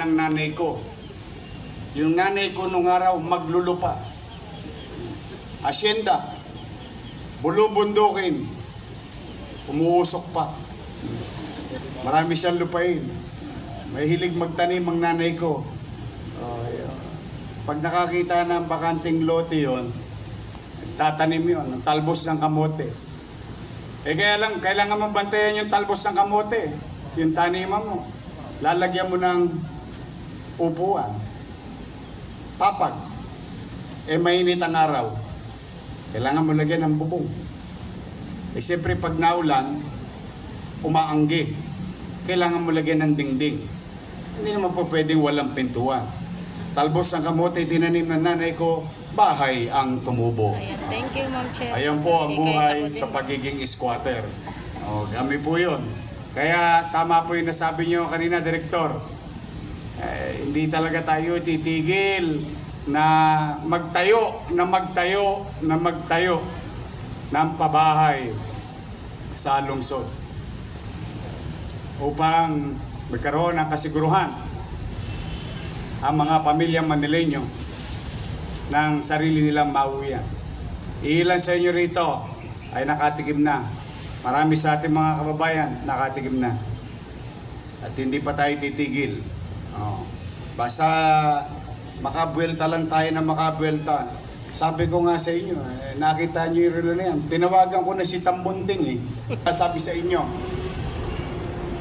ng nanay ko. Yung nanay ko nung araw maglulupa. Asyenda. Bulubundukin. Umuusok pa. Marami siyang lupain. May hilig magtanim ang nanay ko. Pag nakakita ng bakanting lote yon, tatanim yon, ang talbos ng kamote. Kaya lang, kailangan mabantayan yung talbos ng kamote. Yung taniman mo. Lalagyan mo ng upuan. Papag. Mainit ang araw. Kailangan mo lagyan ng bubong. Siyempre pag naulan, umaanggi. Kailangan mo lagyan ng dingding. Hindi naman po pwedeng walang pintuan. Talbos ng kamote, tinanim ng nanay ko, bahay ang tumubo. Ayan. Thank you, Ma'am Chair. Ayan po ang buhay sa pagiging squatter. Kami po yun. Kaya tama po yung nasabi nyo kanina, Direktor. Hindi talaga tayo titigil na magtayo ng pabahay sa lungsod upang magkaroon ng kasiguruhan ang mga pamilyang Manileño ng sarili nilang mauwian. Ilan sa inyo rito ay nakatikim na. Marami sa ating mga kababayan nakatikim na. At hindi pa tayo titigil. Basta makabuelta lang tayo na makabuelta. Sabi ko nga sa inyo, nakita nyo yung relo na yan. Tinawagan ko na si Tambunting Sabi sa inyo,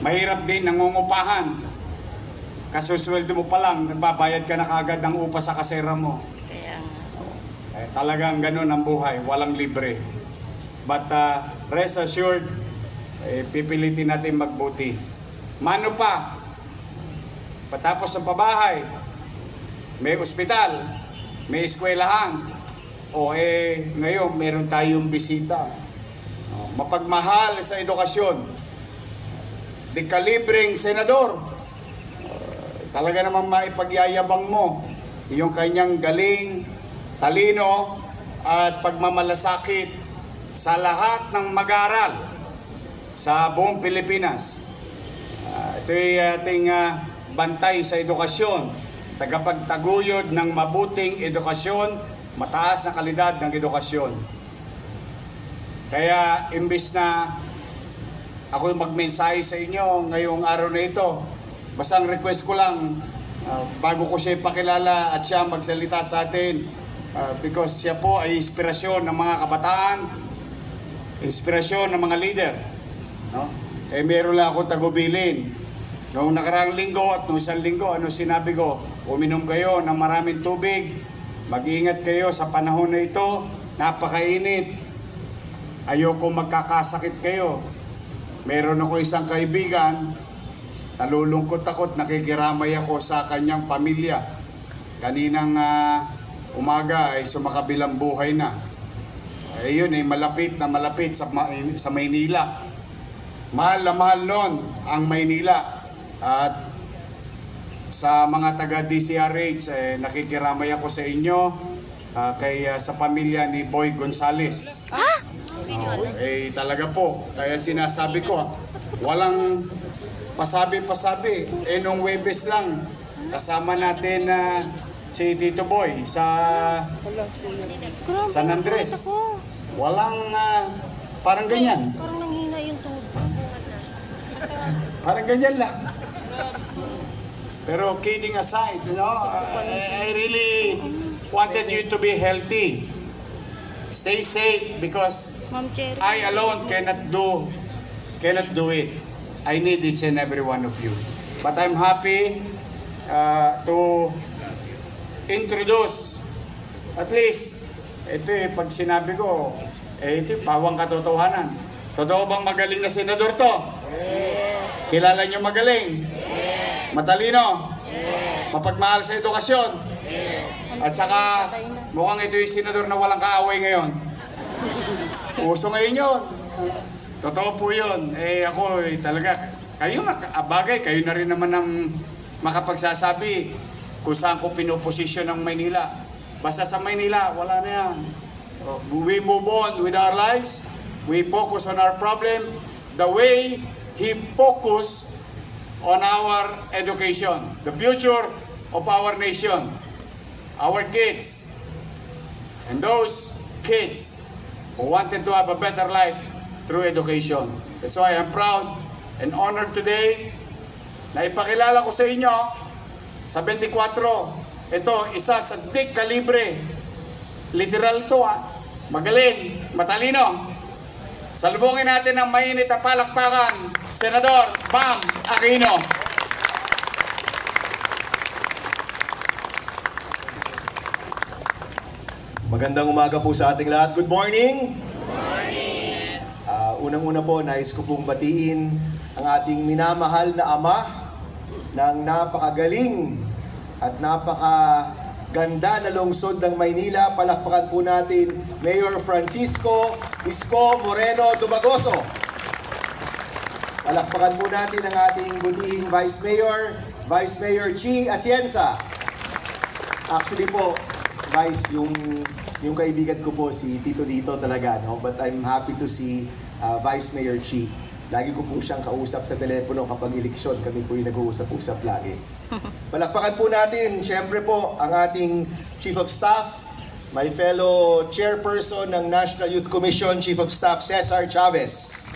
mahirap din, nangungupahan. Kasusweldo mo pa lang, nagbabayad ka na kagad ng upa sa kasera mo. Talagang ganun ang buhay, walang libre. But rest assured, pipilitin natin magbuti. Mano pa, patapos ng pabahay, may ospital, may eskwelahan, ngayon meron tayong bisita. Mapagmahal sa edukasyon, di kalibreng senador, talaga naman maipagyayabang mo yung kanyang galing, talino, at pagmamalasakit sa lahat ng mag-aaral sa buong Pilipinas. Ito ay ating bantay sa edukasyon, tagapagtaguyod ng mabuting edukasyon, mataas na kalidad ng edukasyon. Kaya imbis na ako magmensahe sa inyo ngayong araw na ito, basta ang request ko lang, bago ko siya ipakilala at siya magsalita sa atin, because siya po ay inspirasyon ng mga kabataan, inspirasyon ng mga leader. Meron lang akong tagubilin. Noong nakaraang linggo at noong isang linggo, sinabi ko? Uminom kayo ng maraming tubig, mag-ingat kayo sa panahon na ito, napakainit, ayoko magkakasakit kayo. Meron ako isang kaibigan, nalulungkot-takot, nakikiramay ako sa kanyang pamilya. Kaninang umaga ay sumakabilang buhay na. Yun ay malapit na malapit sa Maynila. Mahal na mahal nun ang Maynila. At sa mga taga-DCRH, nakikiramay ako sa inyo, sa pamilya ni Boy Gonzales. Talaga po, kaya sinasabi ko, walang pasabi-pasabi. Nung Webes lang, kasama natin si Tito Boy sa San Andres. Walang, parang ganyan. Parang nanghina yung tubig. Parang ganyan lang. Pero kidding aside, I really wanted you to be healthy. Stay safe because I alone cannot do it. I need each and every one of you. But I'm happy to introduce, at least, ito pag sinabi ko, ito pawang katotohanan. Totoo bang magaling na senador to? Yes. Kilala niyo magaling? Yes. Matalino? Yes. Mapagmahal sa edukasyon? Yes. At saka, mukhang ito yung senador na walang kaaway ngayon. Uso ngayon yun. Totoo po yun. Ako talaga, kayo bagay, kayo na rin naman ang makapagsasabi kung saan ko pinoposisyon ng Maynila. Basta sa Maynila, wala na yan. We move on with our lives. We focus on our problem the way he focused on our education, the future of our nation, our kids, and those kids who wanted to have a better life through education. That's why I'm proud and honored today na ipakilala ko sa inyo sa 24. Ito, isa sa dik kalibre. Literal to magaling, matalino. Salubungin natin ang mainit na palakpakan, Senador Bam Aquino. Magandang umaga po sa ating lahat. Good morning! Unang-una po, nais ko pong batiin ang ating minamahal na ama ng napakagaling at napakaganda na lungsod ng Maynila. Palakpakan po natin Mayor Francisco Isko Moreno Dumagoso. Palakpakan po natin ang ating butihing Vice Mayor Chi Atienza. Actually po, Vice, yung kaibigan ko po si Tito Lito talaga, no? But I'm happy to see Vice Mayor Chi. Lagi ko po siyang kausap sa telepono kapag eleksyon. Kami po yung nag-uusap-usap lagi. Palakpakan po natin, syempre po, ang ating Chief of Staff, my fellow Chairperson ng National Youth Commission, Chief of Staff Cesar Chavez.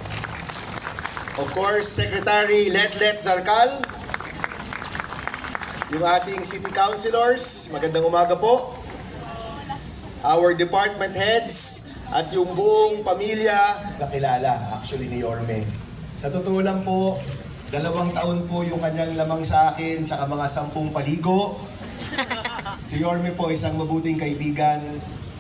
Of course, Secretary Letlet Zarcal, yung ating City Councilors, magandang umaga po. Our department heads, at yung buong pamilya kakilala actually ni Yorme. Sa totoo lang po, 2 taon po yung kanyang lamang sa akin, tsaka mga 10 paligo. Si Yorme po isang mabuting kaibigan.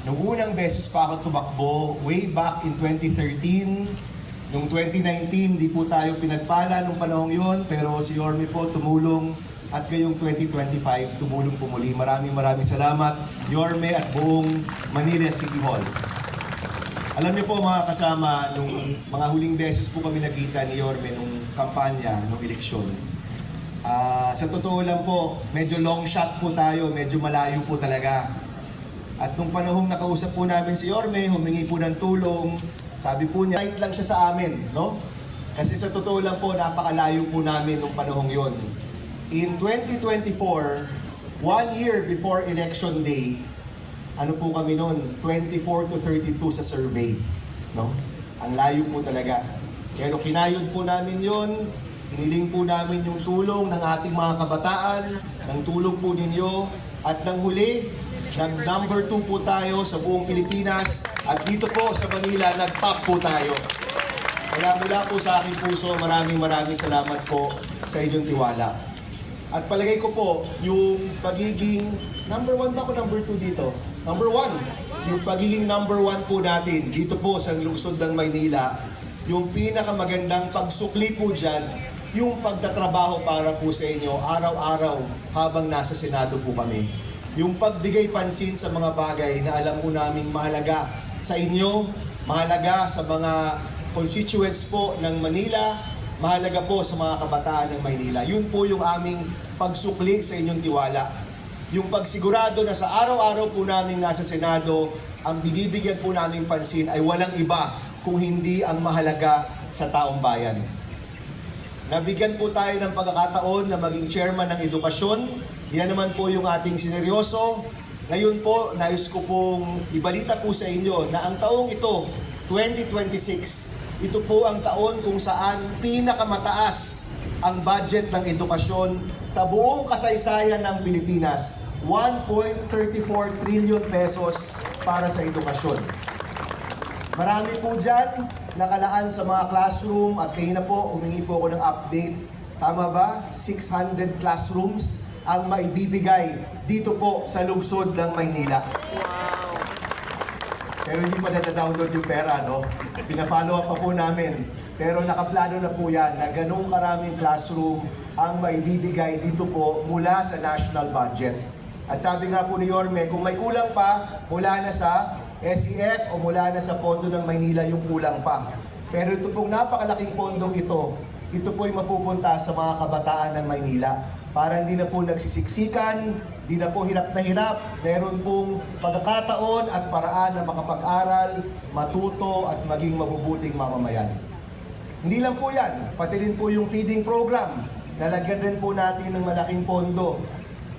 Nung unang beses pa ako tumakbo, way back in 2013, nung 2019, di po tayo pinagpala nung panahong yon, pero si Yorme po tumulong at ngayong 2025, tumulong po muli. Maraming salamat, Yorme at buong Manila City Hall. Alam niyo po mga kasama, nung mga huling beses po kami nakita ni Yorme nung kampanya, nung eleksyon. Sa totoo lang po, medyo long shot po tayo, medyo malayo po talaga. At nung panahong nakausap po namin si Yorme, humingi po ng tulong, sabi po niya, right lang siya sa amin, no? Kasi sa totoo lang po, napakalayo po namin nung panahong yon. In 2024, 1 year before election day, ano po kami noon, 24 to 32 sa survey, no? Ang layo po talaga. Pero kinayod po namin yon, hiniling po namin yung tulong ng ating mga kabataan, ng tulong po ninyo, at nang huli, nag-number 2 po tayo sa buong Pilipinas, at dito po sa Manila, nag-top po tayo. Kaya mula po sa aking puso, maraming salamat po sa inyong tiwala. At palagay ko po, yung pagiging, number 1 ba ako, number 2 dito? Number 1, yung pagiging number 1 po natin dito po sa lungsod ng Maynila, yung pinakamagandang pagsukli po dyan, yung pagtatrabaho para po sa inyo araw-araw habang nasa Senado po kami. Yung pagbigay pansin sa mga bagay na alam po naming mahalaga sa inyo, mahalaga sa mga constituents po ng Manila, mahalaga po sa mga kabataan ng Maynila. Yun po yung aming pagsukli sa inyong tiwala. Yung pagsigurado na sa araw-araw po namin nasa Senado, ang binibigyan po naming pansin ay walang iba kung hindi ang mahalaga sa taong bayan. Nabigyan po tayo ng pagkakataon na maging chairman ng edukasyon. Yan naman po yung ating sineryoso. Ngayon po, nais ko pong ibalita po sa inyo na ang taong ito, 2026, ito po ang taon kung saan pinakamataas ang budget ng edukasyon sa buong kasaysayan ng Pilipinas. 1.34 trillion pesos para sa edukasyon. Marami po dyan nakalaan sa mga classroom at kanina po humingi po ako ng update. Tama ba? 600 classrooms ang maibibigay dito po sa lungsod ng Maynila. Pero hindi pa na-download yung pera, no? Pina-follow up pa po namin. Pero nakaplano na po yan na ganung karaming classroom ang maibibigay dito po mula sa national budget. At sabi nga po ni Yorme, kung may kulang pa, mula na sa SEF o mula na sa pondo ng Maynila yung kulang pa. Pero ito pong napakalaking pondong ito po'y mapupunta sa mga kabataan ng Maynila. Para hindi na po nagsisiksikan, hindi na po hirap na hirap, meron pong pagkakataon at paraan na makapag-aral, matuto at maging mabubuting mamamayan. Hindi lang po yan, pati din po yung feeding program. nalagyan rin po natin ng malaking pondo.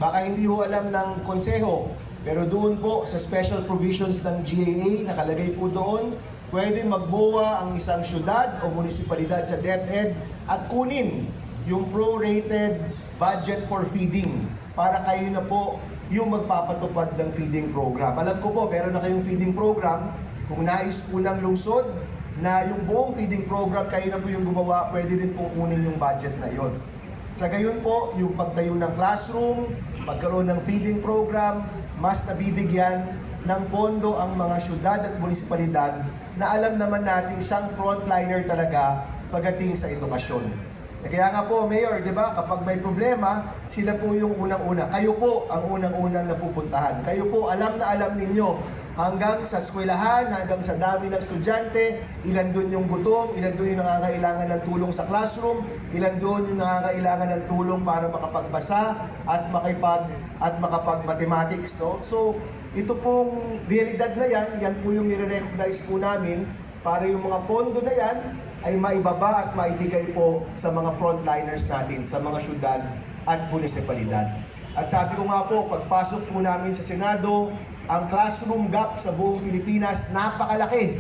Baka hindi ho alam ng konseho, pero doon po sa special provisions ng GAA, nakalagay po doon, pwede magbuwa ang isang syudad o munisipalidad sa DepEd at kunin yung prorated budget for feeding para kayo na po yung magpapatupad ng feeding program. Alam ko po, meron na kayong feeding program. Kung nais po ng lungsod na yung buong feeding program kayo na po yung gumawa, pwede rin po kunin yung budget na yon. Sa gayon po, yung pagtayo ng classroom, pagkaroon ng feeding program, mas nabibigyan ng pondo ang mga syudad at munisipalidad na alam naman natin siyang frontliner talaga pagdating sa edukasyon. Kaya nga po, Mayor, di ba, kapag may problema, sila po yung unang-una. Kayo po ang unang-unang napupuntahan. Kayo po, alam na alam ninyo, hanggang sa eskwelahan, hanggang sa dami ng estudyante, ilan doon yung gutom, ilan doon yung nangangailangan ng tulong sa classroom, ilan doon yung nangangailangan ng tulong para makapagbasa at makapag-mathematics. No? So, ito pong realidad na yan po yung nire-recognize po namin para yung mga pondo na yan ay maibaba at maibigay po sa mga frontliners natin, sa mga syudad at munisipalidad. At sabi ko nga po, pagpasok po namin sa Senado, ang classroom gap sa buong Pilipinas napakalaki.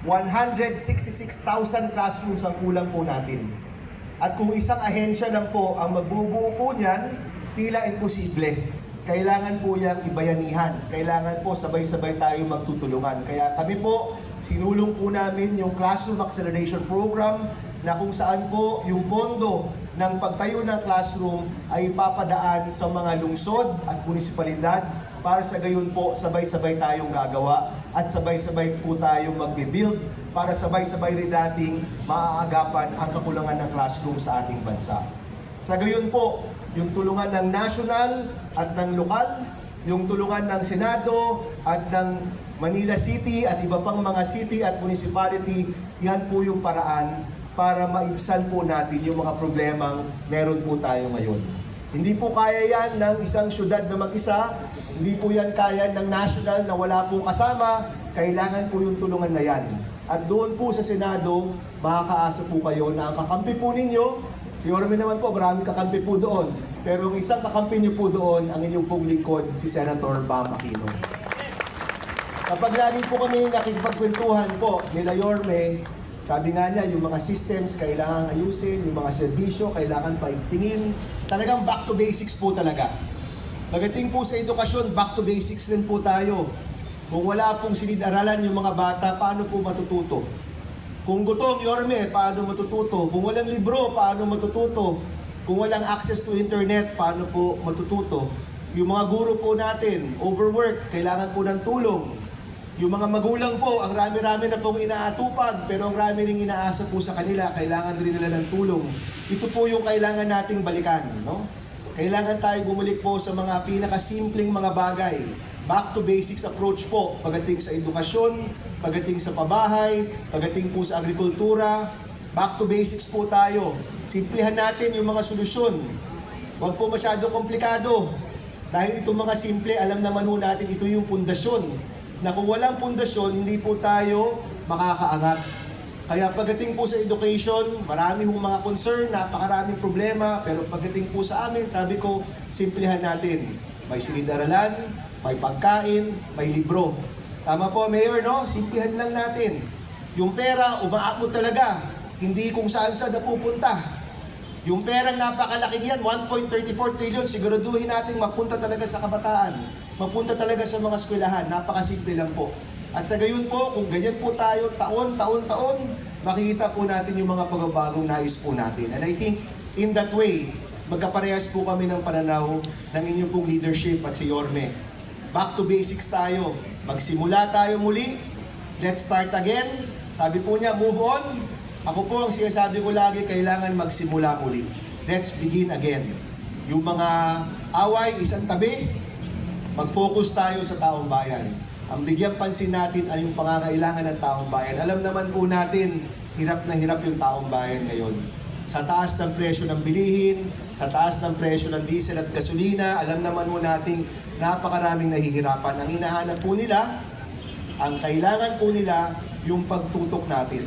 166,000 classrooms ang kulang po natin. At kung isang ahensya lang po ang magbubuo po niyan, tila imposible. Kailangan po yang ibayanihan. Kailangan po sabay-sabay tayo magtutulungan. Kaya kami po, sinulong po namin yung Classroom Acceleration Program na kung saan po yung pondo ng pagtayo ng classroom ay ipapadaan sa mga lungsod at munisipalidad para sa gayon po sabay-sabay tayong gagawa at sabay-sabay po tayong magbe-build para sabay-sabay rin nating maaagapan ang kakulangan ng classroom sa ating bansa. Sa gayon po, yung tulungan ng national at ng lokal, yung tulungan ng Senado at ng Manila City at iba pang mga city at municipality, yan po yung paraan para maibsan po natin yung mga problemang meron po tayo ngayon. Hindi po kaya yan ng isang syudad na mag-isa, hindi po yan kaya ng national na wala po kasama, kailangan po yung tulungan na yan. At doon po sa Senado, makakaasa po kayo na ang kakampi po ninyo, si Orme naman po, maraming kakampi po doon, pero ang isang kakampi niyo po doon, ang inyong pong lingkod, si Senator Bam Aquino. Kapag lagi po kami nakikipagkwentuhan po nila Yorme, sabi nga niya, yung mga systems kailangan ayusin, yung mga serbisyo kailangan paigtingin. Talagang back to basics po talaga. Pagdating po sa edukasyon, back to basics rin po tayo. Kung wala pong silid-aralan yung mga bata, paano po matututo? Kung gutom, Yorme, paano matututo? Kung walang libro, paano matututo? Kung walang access to internet, paano po matututo? Yung mga guro po natin, overwork, kailangan po ng tulong. Yung mga magulang po, ang rami-rami na pong inaatupag, pero ang rami ring inaasa po sa kanila, kailangan rin nila ng tulong. Ito po yung kailangan nating balikan, no? Kailangan tayo bumalik po sa mga pinakasimpleng mga bagay. Back to basics approach po, pagdating sa edukasyon, pagdating sa pabahay, pagdating po sa agrikultura. Back to basics po tayo. Simplihan natin yung mga solusyon. Huwag po masyado komplikado. Dahil itong mga simple, alam naman po natin ito yung pundasyon. Na kung walang pundasyon, hindi po tayo makakaangat. Kaya pagdating po sa education, marami hong mga concern, napakaraming problema, pero pagdating po sa amin, sabi ko, simplihan natin. May silid-aralan, may pagkain, may libro. Tama po, Mayor, no? Simplihan lang natin. Yung pera, umaakot talaga. Hindi kung saan-saan napupunta. Yung perang napakalaking yan, 1.34 trillion, siguraduhin natin mapunta talaga sa kabataan. Mapunta talaga sa mga eskwelahan. Napakasimple lang po. At sa gayon po, kung ganyan po tayo, taon, makikita po natin yung mga pagbabagong nais po natin. And I think, in that way, magkaparehas po kami ng pananaw ng inyong pong leadership at si Yorme. Back to basics tayo. Magsimula tayo muli. Let's start again. Sabi po niya, move on. Ako po, ang sinasabi ko lagi, kailangan magsimula muli. Let's begin again. Yung mga away, isang tabi, mag-focus tayo sa taong bayan. Ang bigyang pansin natin ay yung pangangailangan ng taong bayan. Alam naman po natin, hirap na hirap yung taong bayan ngayon. Sa taas ng presyo ng bilihin, sa taas ng presyo ng diesel at gasolina, alam naman po natin, napakaraming nahihirapan. Ang hinahanap po nila, ang kailangan po nila, yung pagtutok natin.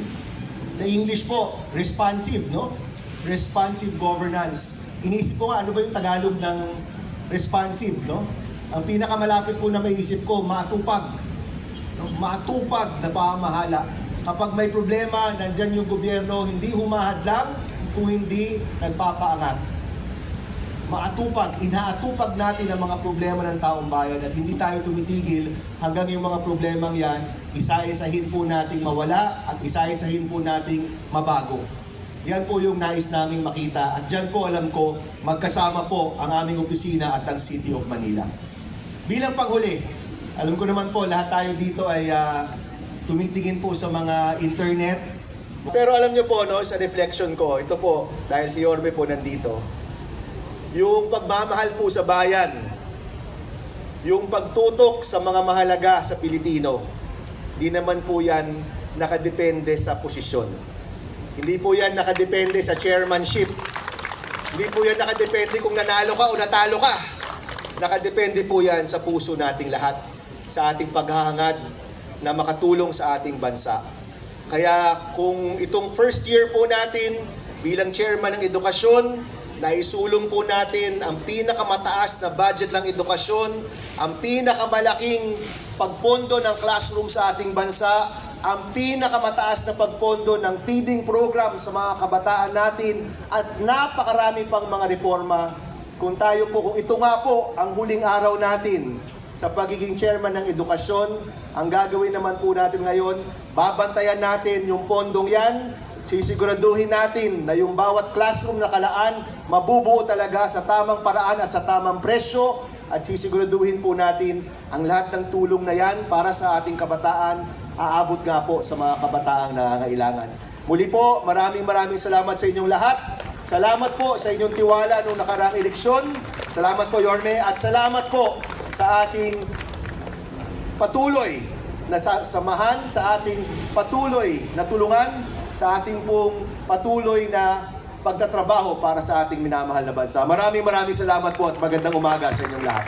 Sa English po, responsive, no? responsive governance. Inisip ko nga, ano ba yung Tagalog ng responsive, no? Ang pinakamalapit po na maisip ko, matupag. No? Matupag na pamamahala. Kapag may problema, nandyan yung gobyerno, hindi humahadlang kung hindi nagpapaangat. Maatupag, inaatupag natin ang mga problema ng taong bayan at hindi tayo tumitigil hanggang yung mga problemang yan, isa-isahin po nating mawala at isa-isahin po nating mabago. Yan po yung nais naming makita at dyan po alam ko magkasama po ang aming opisina at ang City of Manila. Bilang panghuli, alam ko naman po lahat tayo dito ay tumitingin po sa mga internet. Pero alam niyo po, no, sa reflection ko, ito po, dahil si Yorme po nandito, yung pagmamahal po sa bayan, yung pagtutok sa mga mahalaga sa Pilipino, di naman po yan nakadepende sa posisyon. Hindi po yan nakadepende sa chairmanship. Hindi po yan nakadepende kung nanalo ka o natalo ka. Nakadepende po yan sa puso nating lahat, sa ating paghahangad na makatulong sa ating bansa. Kaya kung itong first year po natin bilang chairman ng edukasyon, naisulong po natin ang pinakamataas na budget ng edukasyon, ang pinakamalaking pagpondo ng classroom sa ating bansa, ang pinakamataas na pagpondo ng feeding program sa mga kabataan natin, at napakarami pang mga reforma. Kung ito nga po ang huling araw natin sa pagiging chairman ng edukasyon, ang gagawin naman po natin ngayon, babantayan natin yung pondong yan, sisiguraduhin natin na yung bawat classroom na kalaan, mabubuo talaga sa tamang paraan at sa tamang presyo, at sisiguraduhin po natin ang lahat ng tulong na yan para sa ating kabataan, aabot nga po sa mga kabataang nangangailangan. Muli po, maraming salamat sa inyong lahat. Salamat po sa inyong tiwala noong nakaraang eleksyon. Salamat po, Yorme, at salamat po sa ating patuloy na samahan, sa ating patuloy na tulungan, sa ating pong patuloy na pagtatrabaho para sa ating minamahal na bansa. Maraming salamat po at magandang umaga sa inyong lahat.